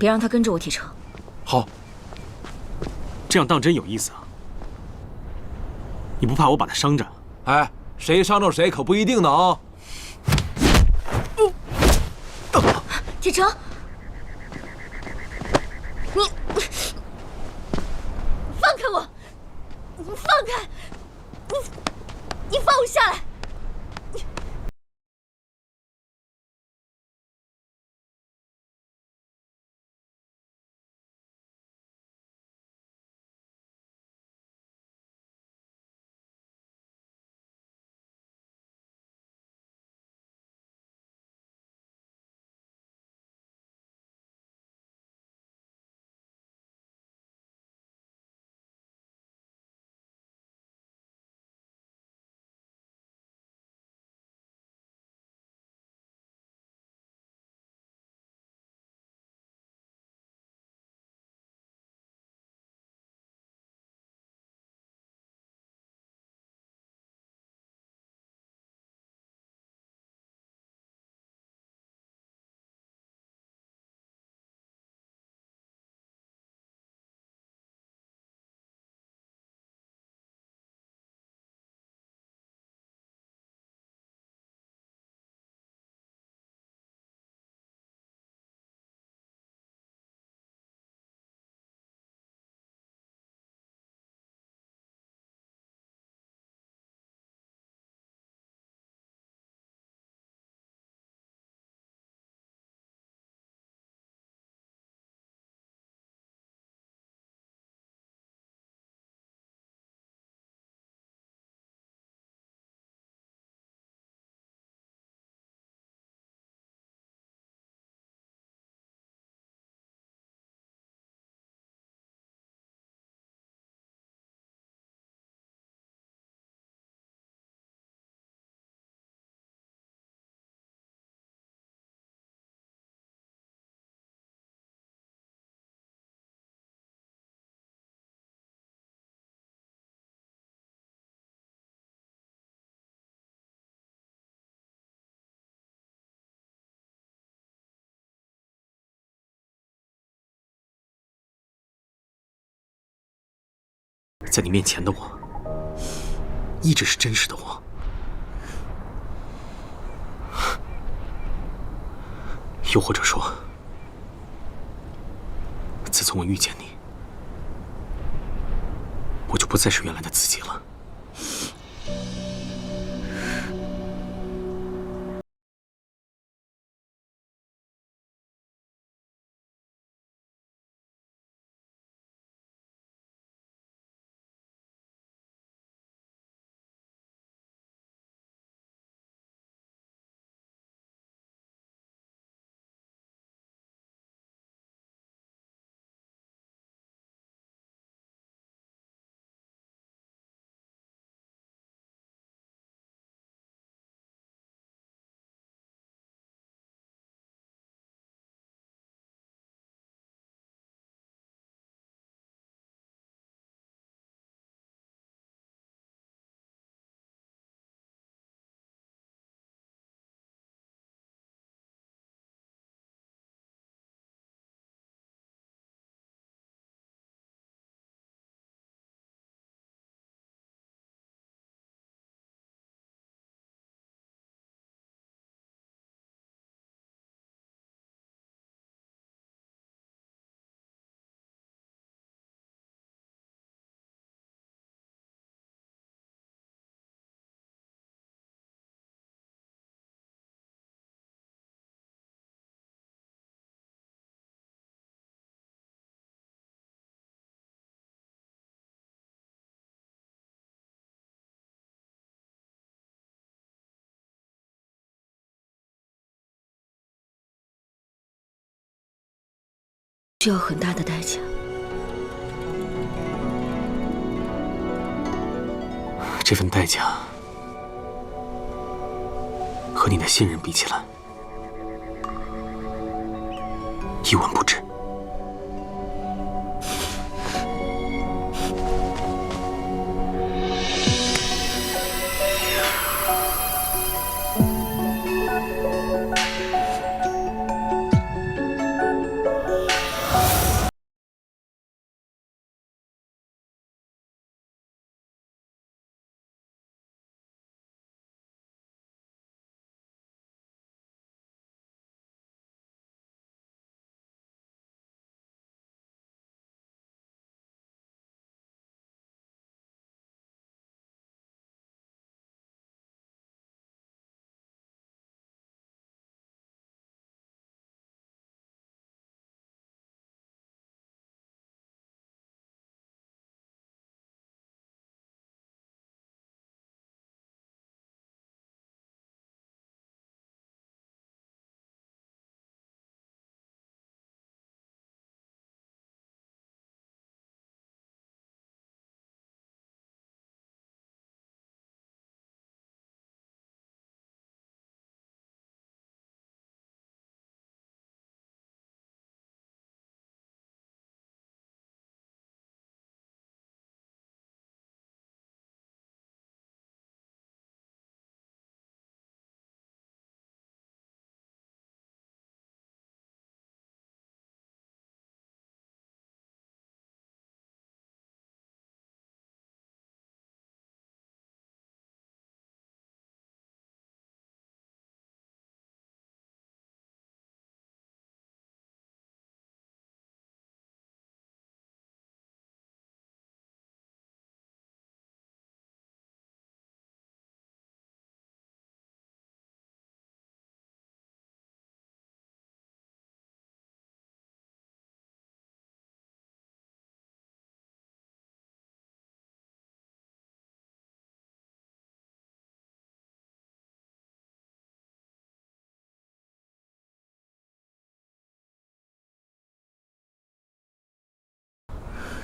别让他跟着我提车。好，这样当真有意思啊！你不怕我把他伤着？哎，谁伤着谁可不一定呢啊！铁成，你放开我！你放开！你放我下来！在你面前的我，一直是真实的我。又或者说，自从我遇见你，我就不再是原来的自己了。需要很大的代价。这份代价和你的信任比起来，一文不值。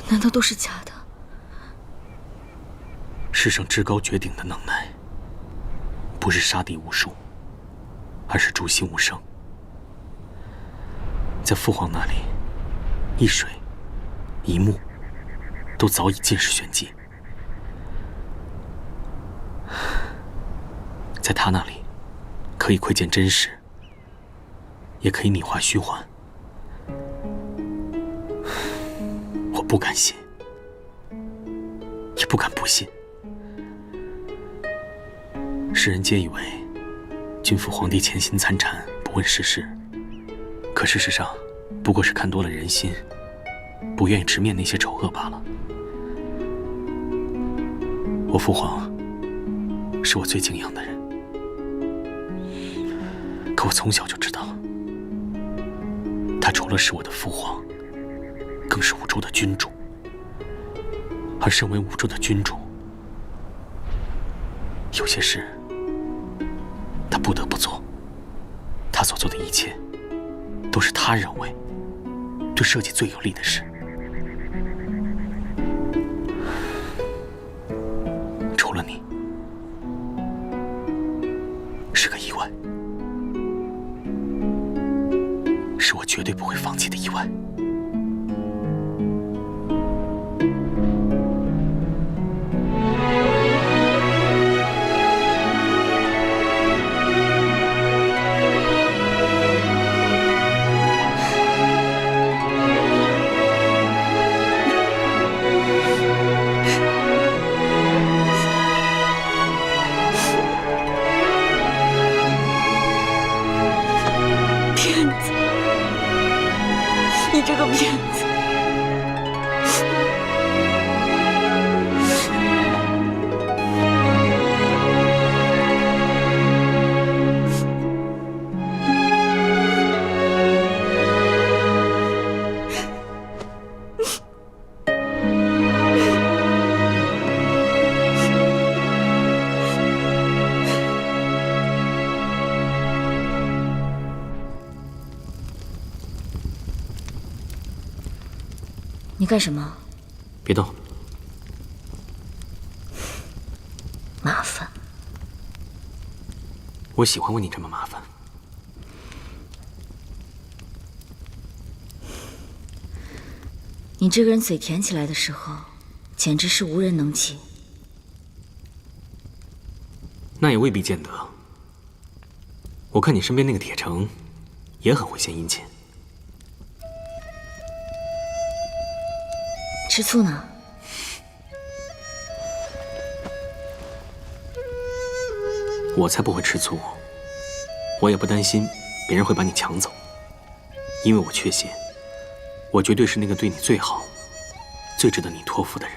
难道都是假的？世上至高绝顶的能耐，不是杀敌无数，而是诛心无声。在父皇那里，一水一木都早已尽是玄机，在他那里，可以窥见真实，也可以拟化虚幻。我不敢信，也不敢不信。世人皆以为君父皇帝潜心参禅，不问世事，可事实上，不过是看多了人心，不愿意直面那些丑恶罢了。我父皇是我最敬仰的人，可我从小就知道，他除了是我的父皇，更是武州的君主。而身为武州的君主，有些事他不得不做，他所做的一切都是他认为对社稷最有利的事。除了你，是个意外，是我绝对不会放弃的意外。你这个骗子！你干什么？别动。麻烦。我喜欢为你这么麻烦。你这个人嘴甜起来的时候，简直是无人能及。那也未必见得。我看你身边那个铁城，也很会献殷勤。吃醋呢？我才不会吃醋，我也不担心别人会把你抢走，因为我确信，我绝对是那个对你最好、最值得你托付的人。